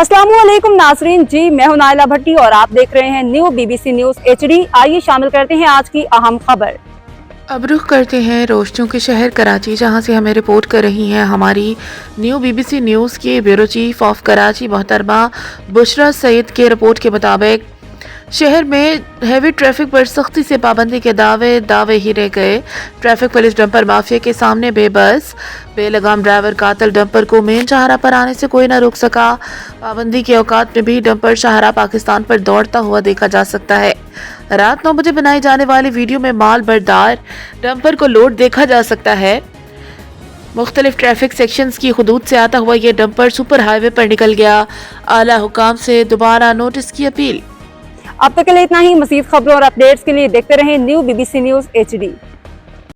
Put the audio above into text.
अस्सलामुअलैकुम नाजरीन जी, मैं हूं नाइला भट्टी और आप देख रहे हैं न्यू BBC न्यूज HD। आइए शामिल करते हैं आज की अहम खबर। अब रुख करते हैं रोशनियों के शहर कराची, जहां से हमें रिपोर्ट कर रही हैं हमारी न्यू BBC न्यूज़ के ब्यूरो चीफ ऑफ कराची मोहतरमा बुशरा सईद के रिपोर्ट के मुताबिक शहर में हैवी ट्रैफिक पर सख्ती से पाबंदी के दावे ही रह गए। ट्रैफिक पुलिस डंपर माफिया के सामने बेबस, बेलगाम ड्राइवर कातिल डंपर को मेन शाहरा पर आने से कोई ना रोक सका। पाबंदी के औकात में भी डंपर शाहरा पाकिस्तान पर दौड़ता हुआ देखा जा सकता है। रात 9 बजे बनाई जाने वाली वीडियो में माल बरदार डंपर को लोड देखा जा सकता है। मुख्तलिफ ट्रैफिक सेक्शंस की हदूद से आता हुआ यह डंपर सुपर हाईवे पर निकल गया। आला हुकाम से दोबारा नोटिस की अपील। अब तक के लिए इतना ही। मज़ीद खबरों और अपडेट्स के लिए देखते रहें न्यू BBC न्यूज HD।